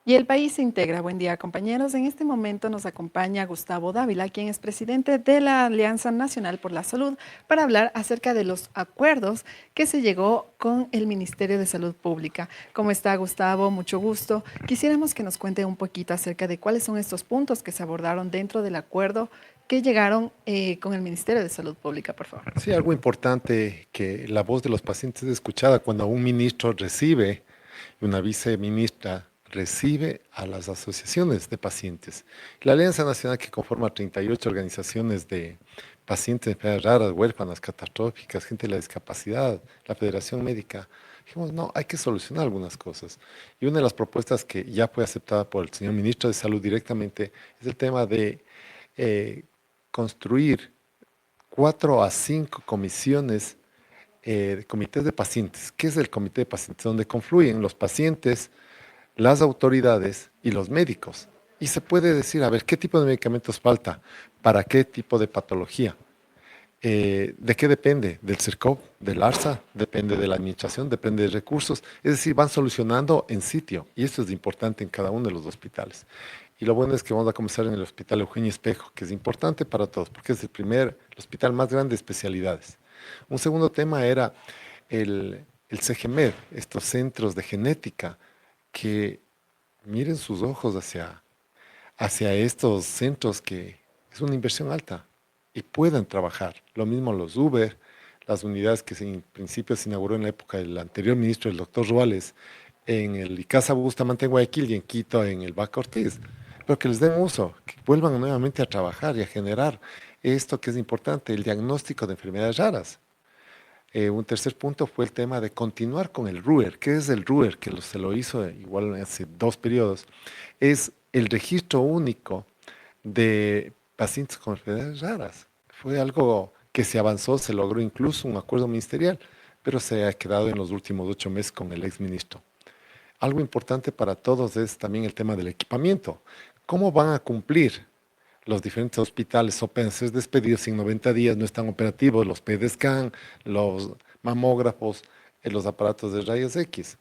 Y el país se integra. Buen día, compañeros. En este momento nos acompaña Gustavo Dávila, quien es presidente de la Alianza Nacional por la Salud, para hablar acerca de los acuerdos que se llegó con el Ministerio de Salud Pública. ¿Cómo está, Gustavo? Mucho gusto. Quisiéramos que nos cuente un poquito acerca de cuáles son estos puntos que se abordaron dentro del acuerdo que llegaron con el Ministerio de Salud Pública, por favor. Sí, algo importante que la voz de los pacientes es escuchada cuando un ministro recibe y una viceministra recibe a las asociaciones de pacientes. La Alianza Nacional, que conforma 38 organizaciones de pacientes de enfermedades raras, huérfanas, catastróficas, gente de la discapacidad, la Federación Médica, dijimos, no, hay que solucionar algunas cosas. Y una de las propuestas que ya fue aceptada por el señor ministro de Salud directamente es el tema de eh, construir 4 a 5 comisiones, comités de pacientes. ¿Qué es el comité de pacientes? Donde confluyen los pacientes, las autoridades y los médicos. Y se puede decir, a ver, ¿qué tipo de medicamentos falta? ¿Para qué tipo de patología? ¿De qué depende? ¿Del CERCOP? ¿Del ARSA? Depende de la administración, depende de recursos. Es decir, van solucionando en sitio. Y esto es importante en cada uno de los hospitales. Y lo bueno es que vamos a comenzar en el Hospital Eugenio Espejo, que es importante para todos, porque es el hospital más grande de especialidades. Un segundo tema era el CGMED, estos centros de genética, que miren sus ojos hacia estos centros que es una inversión alta y puedan trabajar. Lo mismo los Uber, las unidades que en principio se inauguró en la época del anterior ministro, el doctor Ruales, en el Icasa Bustamante en Guayaquil y en Quito en el Vaca Ortiz, pero que les den uso, que vuelvan nuevamente a trabajar y a generar esto que es importante, el diagnóstico de enfermedades raras. Un tercer punto fue el tema de continuar con el RUER. ¿Qué es el RUER? Que se lo hizo igual hace 2 periodos. Es el registro único de pacientes con enfermedades raras. Fue algo que se avanzó, se logró incluso un acuerdo ministerial, pero se ha quedado en los últimos 8 meses con el exministro. Algo importante para todos es también el tema del equipamiento. ¿Cómo van a cumplir los diferentes hospitales o pueden ser despedidos en 90 días? No están operativos los PET-scan, los mamógrafos, los aparatos de rayos X.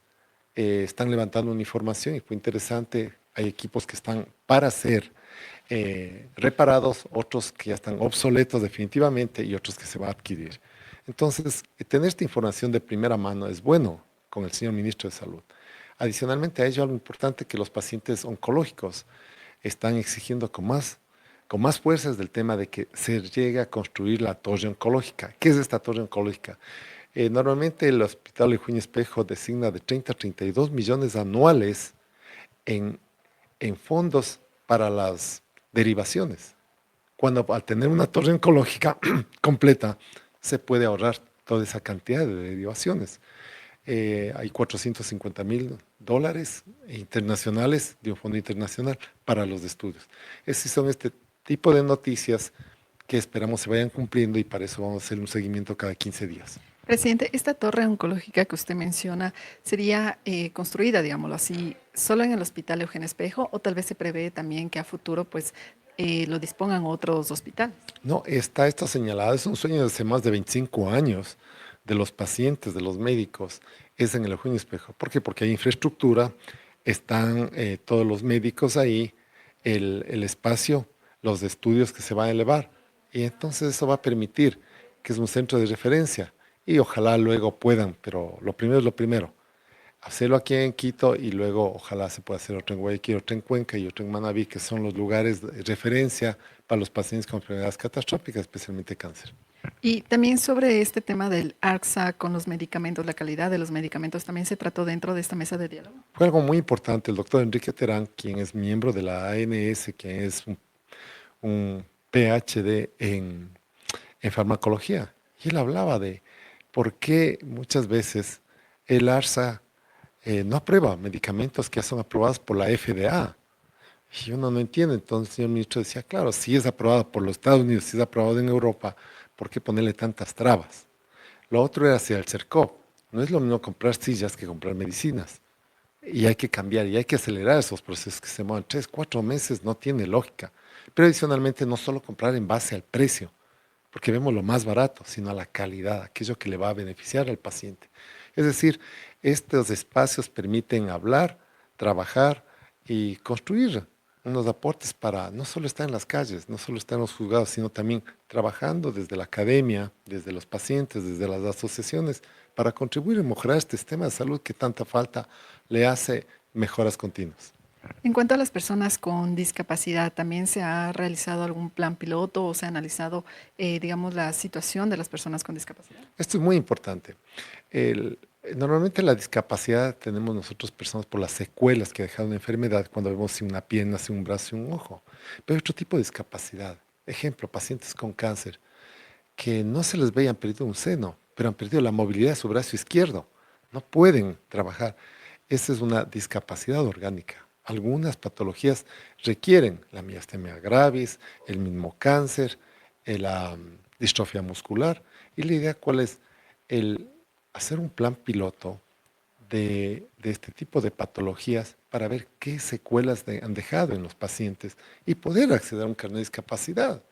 Están levantando una información y fue interesante. Hay equipos que están para ser reparados, otros que ya están obsoletos definitivamente y otros que se va a adquirir. Entonces, tener esta información de primera mano es bueno con el señor ministro de Salud. Adicionalmente a ello, algo importante que los pacientes oncológicos están exigiendo con más fuerzas del tema de que se llegue a construir la torre oncológica. ¿Qué es esta torre oncológica? Normalmente el Hospital Eugenio Espejo designa de 30 a 32 millones anuales en, en fondos para las derivaciones. Cuando al tener una torre oncológica completa, se puede ahorrar toda esa cantidad de derivaciones. Hay $450,000 internacionales de un fondo internacional para los estudios. Esas son este tipo de noticias que esperamos se vayan cumpliendo y para eso vamos a hacer un seguimiento cada 15 días. Presidente, esta torre oncológica que usted menciona sería construida, digámoslo así, solo en el Hospital Eugenio Espejo o tal vez se prevé también que a futuro pues lo dispongan otros hospitales. No, está esto señalado, es un sueño de hace más de 25 años de los pacientes, de los médicos, es en el Eugenio Espejo. ¿Por qué? Porque hay infraestructura, están todos los médicos ahí, el espacio, los estudios que se van a elevar. Y entonces eso va a permitir que es un centro de referencia y ojalá luego puedan, pero lo primero es lo primero, hacerlo aquí en Quito y luego ojalá se pueda hacer otro en Guayaquil, otro en Cuenca y otro en Manabí, que son los lugares de referencia para los pacientes con enfermedades catastróficas, especialmente cáncer. Y también sobre este tema del ARSA con los medicamentos, la calidad de los medicamentos, también se trató dentro de esta mesa de diálogo. Fue algo muy importante. El doctor Enrique Terán, quien es miembro de la ANS, quien es un PhD en farmacología, y él hablaba de por qué muchas veces el ARSA no aprueba medicamentos que ya son aprobados por la FDA. Y uno no entiende. Entonces el señor ministro decía, claro, si es aprobado por los Estados Unidos, si es aprobado en Europa, ¿por qué ponerle tantas trabas? Lo otro era hacia el CERCOP. No es lo mismo comprar sillas que comprar medicinas. Y hay que cambiar y hay que acelerar esos procesos que se mueven 3, 4 meses, no tiene lógica. Pero adicionalmente no solo comprar en base al precio, porque vemos lo más barato, sino a la calidad, aquello que le va a beneficiar al paciente. Es decir, estos espacios permiten hablar, trabajar y construir unos aportes para no solo estar en las calles, no solo estar en los juzgados, sino también trabajando desde la academia, desde los pacientes, desde las asociaciones, para contribuir a mejorar este sistema de salud que tanta falta le hace mejoras continuas. En cuanto a las personas con discapacidad, ¿también se ha realizado algún plan piloto o se ha analizado, digamos, la situación de las personas con discapacidad? Esto es muy importante. El- Normalmente la discapacidad tenemos nosotros personas por las secuelas que deja una enfermedad cuando vemos si una pierna, si un brazo y un ojo. Pero hay otro tipo de discapacidad. Ejemplo, pacientes con cáncer que no se les ve, han perdido un seno, pero han perdido la movilidad de su brazo izquierdo. No pueden trabajar. Esa es una discapacidad orgánica. Algunas patologías requieren la miastenia gravis, el mismo cáncer, la distrofia muscular. Y la idea cuál es el hacer un plan piloto de este tipo de patologías para ver qué secuelas han dejado en los pacientes y poder acceder a un carnet de discapacidad.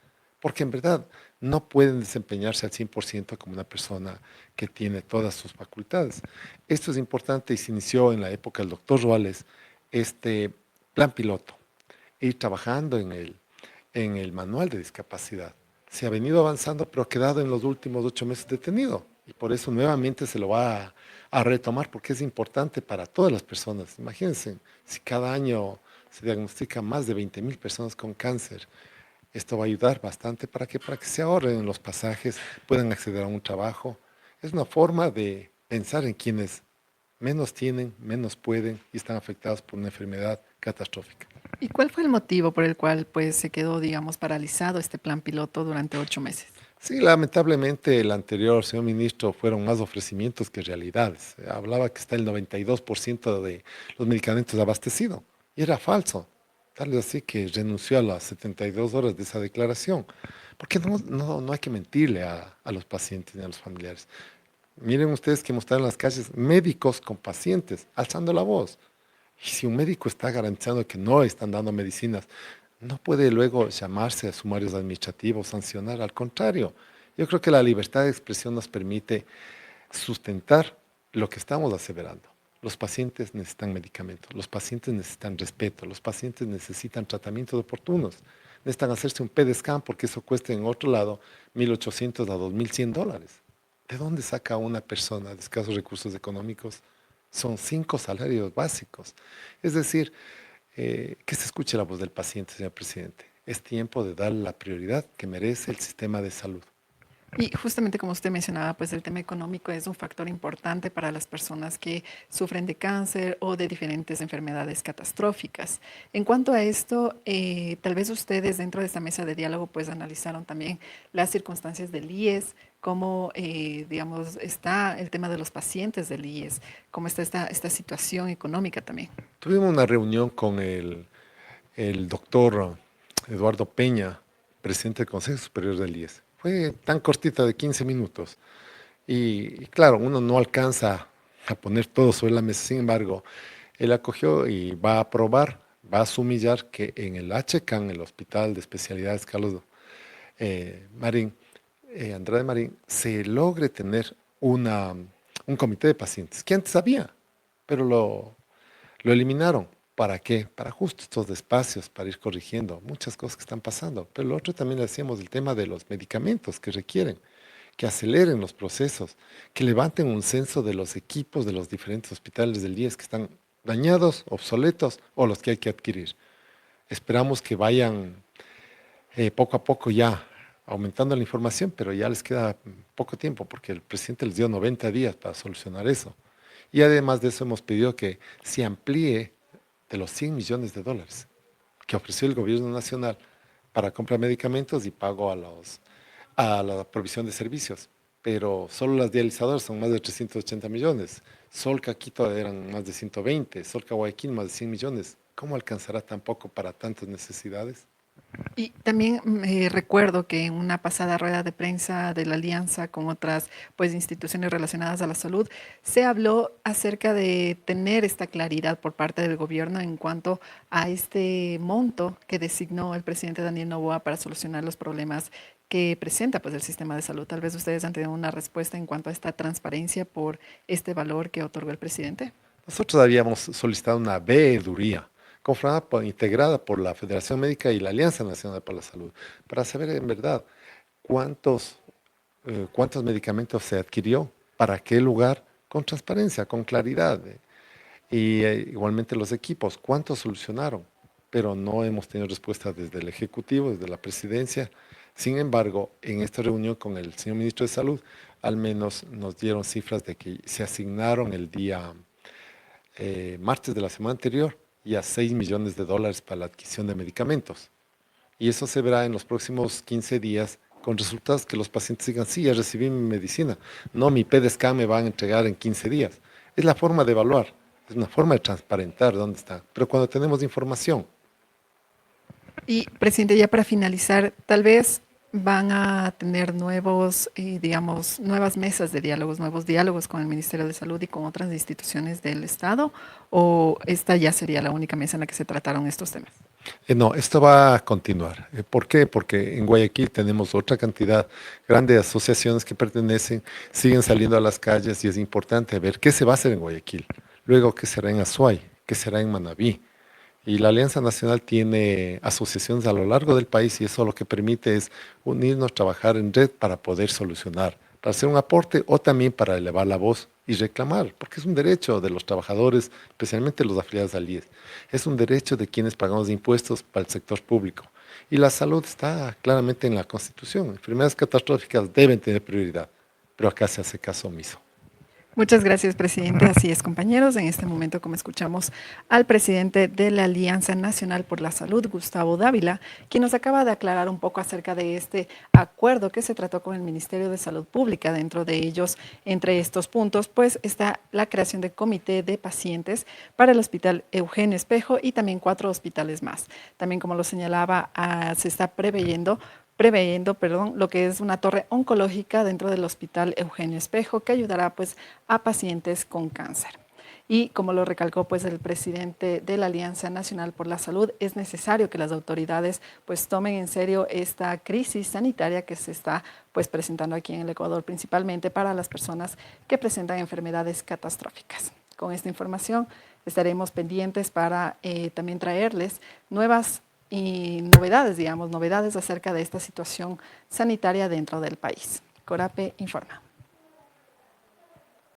Porque en verdad no pueden desempeñarse al 100% como una persona que tiene todas sus facultades. Esto es importante y se inició en la época del doctor Ruales, este plan piloto, ir trabajando en el manual de discapacidad. Se ha venido avanzando, pero ha quedado en los últimos 8 meses detenido. Y por eso nuevamente se lo va a retomar, porque es importante para todas las personas. Imagínense, si cada año se diagnostica más de 20.000 personas con cáncer, esto va a ayudar bastante para que se ahorren en los pasajes, puedan acceder a un trabajo. Es una forma de pensar en quienes menos tienen, menos pueden y están afectados por una enfermedad catastrófica. ¿Y cuál fue el motivo por el cual pues, se quedó, digamos, paralizado este plan piloto durante 8 meses? Sí, lamentablemente el anterior señor ministro fueron más ofrecimientos que realidades. Hablaba que está el 92% de los medicamentos abastecidos y era falso. Tal es así que renunció a las 72 horas de esa declaración. Porque no hay que mentirle a los pacientes ni a los familiares. Miren ustedes que mostraron en las calles médicos con pacientes alzando la voz. Y si un médico está garantizando que no están dando medicinas, no puede luego llamarse a sumarios administrativos, sancionar. Al contrario, yo creo que la libertad de expresión nos permite sustentar lo que estamos aseverando. Los pacientes necesitan medicamentos, los pacientes necesitan respeto, los pacientes necesitan tratamientos oportunos, necesitan hacerse un PET scan porque eso cuesta en otro lado 1.800 a 2.100 dólares. ¿De dónde saca una persona de escasos recursos económicos? Son 5 salarios básicos. Es decir, que se escuche la voz del paciente, señor presidente. Es tiempo de darle la prioridad que merece el sistema de salud. Y justamente como usted mencionaba, pues el tema económico es un factor importante para las personas que sufren de cáncer o de diferentes enfermedades catastróficas. En cuanto a esto, tal vez ustedes dentro de esta mesa de diálogo pues analizaron también las circunstancias del IES, cómo, digamos, está el tema de los pacientes del IES, cómo está esta situación económica también. Tuvimos una reunión con el doctor Eduardo Peña, presidente del Consejo Superior del IES. Fue tan cortita de 15 minutos. Y claro, uno no alcanza a poner todo sobre la mesa. Sin embargo, él acogió y va a aprobar, va a asumillar que en el HCAN, el Hospital de Especialidades Carlos Marín, Andrade Marín, se logre tener un comité de pacientes, que antes había, pero lo eliminaron. ¿Para qué? Para justo estos espacios, para ir corrigiendo muchas cosas que están pasando. Pero lo otro también le decíamos el tema de los medicamentos que requieren, que aceleren los procesos, que levanten un censo de los equipos de los diferentes hospitales del IES que están dañados, obsoletos o los que hay que adquirir. Esperamos que vayan poco a poco ya aumentando la información, pero ya les queda poco tiempo porque el presidente les dio 90 días para solucionar eso. Y además de eso hemos pedido que se amplíe de los 100 millones de dólares que ofreció el gobierno nacional para compra de medicamentos y pago a la provisión de servicios. Pero solo las dializadoras son más de 380 millones. Solca Quito eran más de 120, Solca Guayaquil más de 100 millones. ¿Cómo alcanzará tan poco para tantas necesidades? Y también recuerdo que en una pasada rueda de prensa de la alianza con otras pues, instituciones relacionadas a la salud, se habló acerca de tener esta claridad por parte del gobierno en cuanto a este monto que designó el presidente Daniel Noboa para solucionar los problemas que presenta pues, el sistema de salud. Tal vez ustedes han tenido una respuesta en cuanto a esta transparencia por este valor que otorgó el presidente. Nosotros habíamos solicitado una veeduría integrada por la Federación Médica y la Alianza Nacional para la Salud, para saber en verdad cuántos, cuántos medicamentos se adquirió, para qué lugar, con transparencia, con claridad. Y igualmente los equipos, cuántos solucionaron, pero no hemos tenido respuesta desde el Ejecutivo, desde la Presidencia. Sin embargo, en esta reunión con el señor Ministro de Salud, al menos nos dieron cifras de que se asignaron el día martes de la semana anterior ya $6 millones para la adquisición de medicamentos. Y eso se verá en los próximos 15 días con resultados que los pacientes digan, sí, ya recibí mi medicina. No, mi PDSCAN me van a entregar en 15 días. Es la forma de evaluar, es una forma de transparentar dónde está. Pero cuando tenemos información, Y, presidente, ya para finalizar, tal vez van a tener nuevos, digamos, nuevas mesas de diálogos, nuevos diálogos con el Ministerio de Salud y con otras instituciones del Estado, o esta ya sería la única mesa en la que se trataron estos temas. no, esto va a continuar. ¿Por qué? Porque en Guayaquil tenemos otra cantidad grande de asociaciones que pertenecen, siguen saliendo a las calles y es importante ver qué se va a hacer en Guayaquil, luego qué será en Azuay, qué será en Manabí. Y la Alianza Nacional tiene asociaciones a lo largo del país y eso lo que permite es unirnos, trabajar en red para poder solucionar, para hacer un aporte o también para elevar la voz y reclamar, porque es un derecho de los trabajadores, especialmente los afiliados al IES. Es un derecho de quienes pagamos impuestos para el sector público. Y la salud está claramente en la Constitución. Enfermedades catastróficas deben tener prioridad, pero acá se hace caso omiso. Muchas gracias, presidente. Así es, compañeros. En este momento, como escuchamos al presidente de la Alianza Nacional por la Salud, Gustavo Dávila, quien nos acaba de aclarar un poco acerca de este acuerdo que se trató con el Ministerio de Salud Pública. Dentro de ellos, entre estos puntos, pues está la creación de comité de pacientes para el Hospital Eugenio Espejo y también 4 hospitales más. También, como lo señalaba, se está preveyendo, lo que es una torre oncológica dentro del Hospital Eugenio Espejo que ayudará pues a pacientes con cáncer. Y como lo recalcó pues el presidente de la Alianza Nacional por la Salud, es necesario que las autoridades pues tomen en serio esta crisis sanitaria que se está pues presentando aquí en el Ecuador, principalmente para las personas que presentan enfermedades catastróficas. Con esta información estaremos pendientes para también traerles nuevas y novedades, digamos, novedades acerca de esta situación sanitaria dentro del país. Corape informa.